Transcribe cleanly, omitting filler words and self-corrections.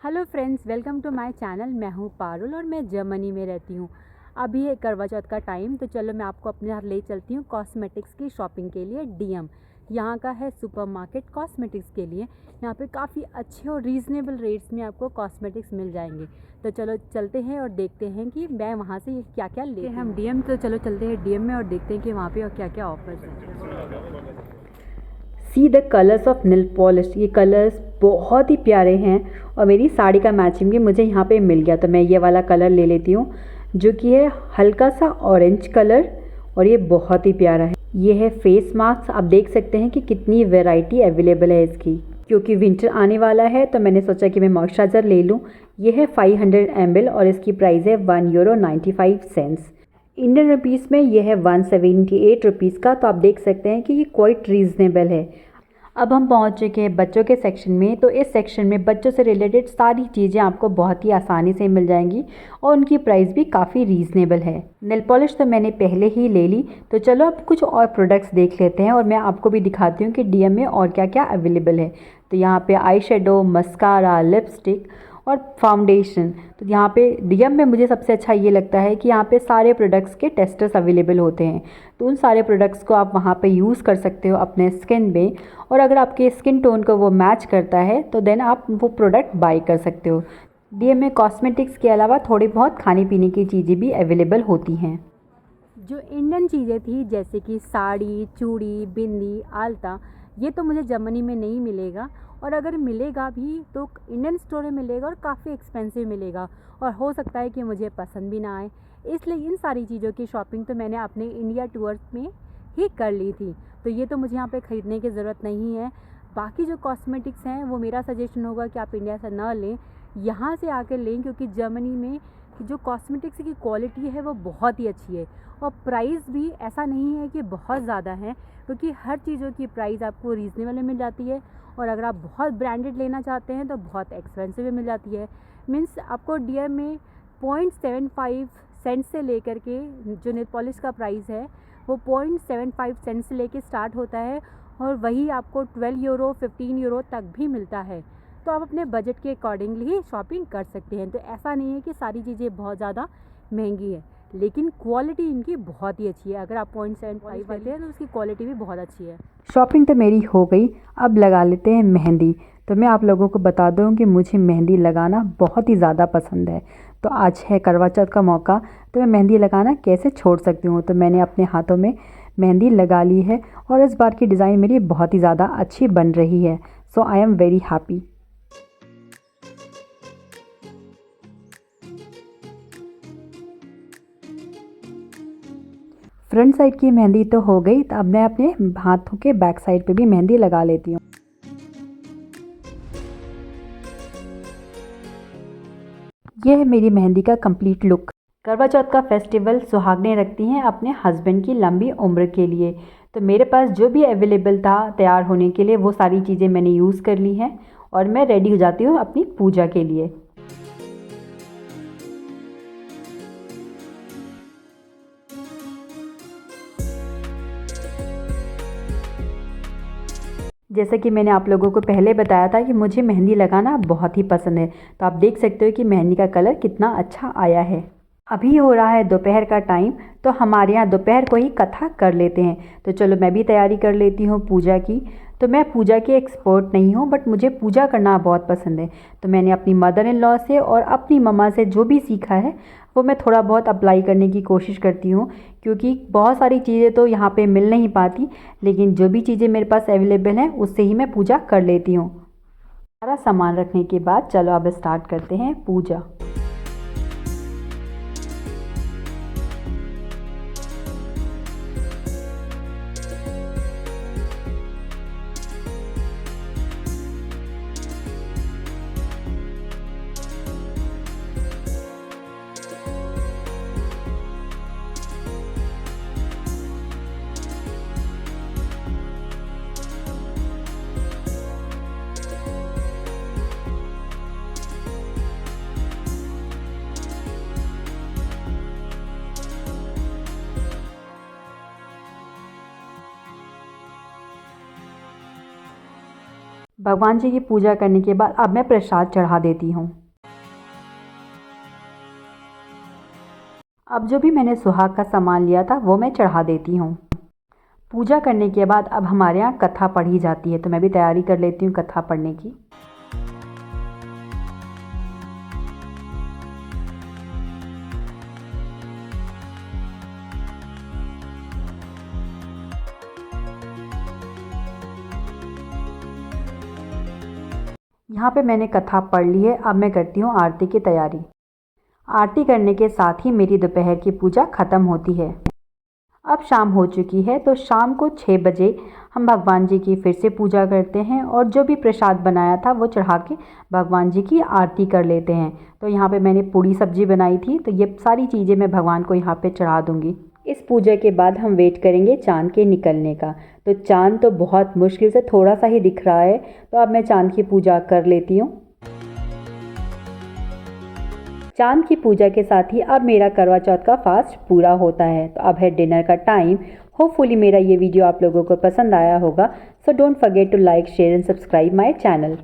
Hello friends, welcome to my channel. मैं हूँ पारुल और मैं जर्मनी में रहती हूँ। अभी है करवा चौथ का टाइम, तो चलो मैं आपको अपने यहाँ ले चलती हूँ कॉस्मेटिक्स की शॉपिंग के लिए। डीएम यहाँ का है सुपरमार्केट कॉस्मेटिक्स के लिए। यहाँ पे काफ़ी अच्छे और रीज़नेबल रेट्स में आपको कॉस्मेटिक्स मिल जाएंगे। तो चलो चलते हैं और देखते हैं कि मैं वहाँ से क्या क्या लेते हैं हम डीएम। तो चलो चलते हैं डीएम में और देखते हैं कि वहाँ पर और क्या क्या ऑफर्स हैं। See the colours of nail polish. ये कलर्स बहुत ही प्यारे हैं और मेरी साड़ी का मैचिंग भी मुझे यहाँ पे मिल गया, तो मैं ये वाला कलर ले लेती हूँ जो कि है हल्का सा ऑरेंज कलर और ये बहुत ही प्यारा है। ये है फेस मास्क। आप देख सकते हैं कि कितनी वैरायटी अवेलेबल है इसकी। क्योंकि विंटर आने वाला है तो मैंने सोचा कि मैं मॉइस्चराइज़र ले लूँ। ये है 500 ml और इसकी प्राइस है €1.95। इंडियन रुपीज़ में यह है 178 रुपीज़ का। तो आप देख सकते हैं कि ये क्वाइट रीज़नेबल है। अब हम पहुंच चुके हैं बच्चों के सेक्शन में। तो इस सेक्शन में बच्चों से रिलेटेड सारी चीज़ें आपको बहुत ही आसानी से मिल जाएंगी और उनकी प्राइस भी काफ़ी रीज़नेबल है। नेल पॉलिश तो मैंने पहले ही ले ली, तो चलो अब कुछ और प्रोडक्ट्स देख लेते हैं और मैं आपको भी दिखाती हूँ कि डीएम में और क्या क्या अवेलेबल है। तो यहाँ पे आई शेडो, मस्कारा, लिपस्टिक और फाउंडेशन। तो यहाँ पे डीएम में मुझे सबसे अच्छा ये लगता है कि यहाँ पे सारे प्रोडक्ट्स के टेस्टर्स अवेलेबल होते हैं। तो उन सारे प्रोडक्ट्स को आप वहाँ पे यूज़ कर सकते हो अपने स्किन में, और अगर आपके स्किन टोन को वो मैच करता है तो देन आप वो प्रोडक्ट बाई कर सकते हो। डीएम में कॉस्मेटिक्स के अलावा थोड़ी बहुत खाने पीने की चीज़ें भी अवेलेबल होती हैं। जो इंडियन चीज़ें थी जैसे कि साड़ी, चूड़ी, बिंदी, आलता, ये तो मुझे जर्मनी में नहीं मिलेगा, और अगर मिलेगा भी तो इंडियन स्टोर में मिलेगा और काफ़ी एक्सपेंसिव मिलेगा, और हो सकता है कि मुझे पसंद भी ना आए। इसलिए इन सारी चीज़ों की शॉपिंग तो मैंने अपने इंडिया टूर्स में ही कर ली थी, तो ये तो मुझे यहाँ पे ख़रीदने की ज़रूरत नहीं है। बाकी जो कॉस्मेटिक्स हैं वो मेरा सजेशन होगा कि आप इंडिया से ना लें, यहाँ से आकर लें, क्योंकि जर्मनी में जो कॉस्मेटिक्स की क्वालिटी है वो बहुत ही अच्छी है, और प्राइस भी ऐसा नहीं है कि बहुत ज़्यादा है, क्योंकि हर चीज़ों की प्राइस आपको रीज़नेबल में मिल जाती है। और अगर आप बहुत ब्रांडेड लेना चाहते हैं तो बहुत एक्सपेंसिव में मिल जाती है। मीन्स आपको डीएम में 0.75 सेंट से लेकर के जो नेल पॉलिश का प्राइस है वो 0.75 सेंट से लेके स्टार्ट होता है, और वही आपको €12, €15 तक भी मिलता है। तो आप अपने बजट के अकॉर्डिंगली ही शॉपिंग कर सकते हैं। तो ऐसा नहीं है कि सारी चीज़ें बहुत ज़्यादा महंगी है, लेकिन क्वालिटी इनकी बहुत ही अच्छी है। अगर आप 0.75 लेते हैं तो उसकी क्वालिटी भी बहुत अच्छी है। शॉपिंग तो मेरी हो गई, अब लगा लेते हैं मेहंदी। तो मैं आप लोगों को बता दूं कि मुझे मेहंदी लगाना बहुत ही ज़्यादा पसंद है। तो आज है करवा चौथ का मौका, तो मैं मेहंदी लगाना कैसे छोड़ सकती हूँ। तो मैंने अपने हाथों में मेहंदी लगा ली है और इस बार की डिज़ाइन मेरी बहुत ही ज़्यादा अच्छी बन रही है। So I am very happy. Front side की मेहंदी तो हो गई, तो अब मैं अपने हाथों के बैक साइड पे भी मेहंदी लगा लेती हूँ। यह है मेरी मेहंदी का कंप्लीट लुक। करवा चौथ का फेस्टिवल सुहागनें रखती हैं अपने हस्बैंड की लंबी उम्र के लिए। तो मेरे पास जो भी अवेलेबल था तैयार होने के लिए वो सारी चीज़ें मैंने यूज़ कर ली हैं, और मैं रेडी हो जाती हूँ अपनी पूजा के लिए। जैसे कि मैंने आप लोगों को पहले बताया था कि मुझे मेहंदी लगाना बहुत ही पसंद है। तो आप देख सकते हो कि मेहंदी का कलर कितना अच्छा आया है। अभी हो रहा है दोपहर का टाइम, तो हमारे यहाँ दोपहर को ही कथा कर लेते हैं। तो चलो मैं भी तैयारी कर लेती हूँ पूजा की। तो मैं पूजा की एक्सपर्ट नहीं हूँ, बट मुझे पूजा करना बहुत पसंद है। तो मैंने अपनी मदर इन लॉ से और अपनी मम्मा से जो भी सीखा है वो मैं थोड़ा बहुत अप्लाई करने की कोशिश करती हूँ, क्योंकि बहुत सारी चीज़ें तो यहाँ पे मिल नहीं पाती, लेकिन जो भी चीज़ें मेरे पास अवेलेबल हैं उससे ही मैं पूजा कर लेती हूँ। सारा सामान रखने के बाद चलो अब स्टार्ट करते हैं पूजा। भगवान जी की पूजा करने के बाद अब मैं प्रसाद चढ़ा देती हूँ। अब जो भी मैंने सुहाग का सामान लिया था वो मैं चढ़ा देती हूँ। पूजा करने के बाद अब हमारे यहाँ कथा पढ़ी जाती है, तो मैं भी तैयारी कर लेती हूँ कथा पढ़ने की। यहाँ पे मैंने कथा पढ़ ली है, अब मैं करती हूँ आरती की तैयारी। आरती करने के साथ ही मेरी दोपहर की पूजा ख़त्म होती है। अब शाम हो चुकी है, तो शाम को 6 बजे हम भगवान जी की फिर से पूजा करते हैं और जो भी प्रसाद बनाया था वो चढ़ा के भगवान जी की आरती कर लेते हैं। तो यहाँ पे मैंने पूड़ी सब्जी बनाई थी, तो ये सारी चीज़ें मैं भगवान को यहाँ पे चढ़ा दूँगी। इस पूजा के बाद हम वेट करेंगे चाँद के निकलने का। तो चाँद तो बहुत मुश्किल से थोड़ा सा ही दिख रहा है, तो अब मैं चाँद की पूजा कर लेती हूँ। चाँद की पूजा के साथ ही अब मेरा करवा चौथ का फास्ट पूरा होता है। तो अब है डिनर का टाइम। होपफुली मेरा ये वीडियो आप लोगों को पसंद आया होगा। So don't forget to like, share and subscribe my channel.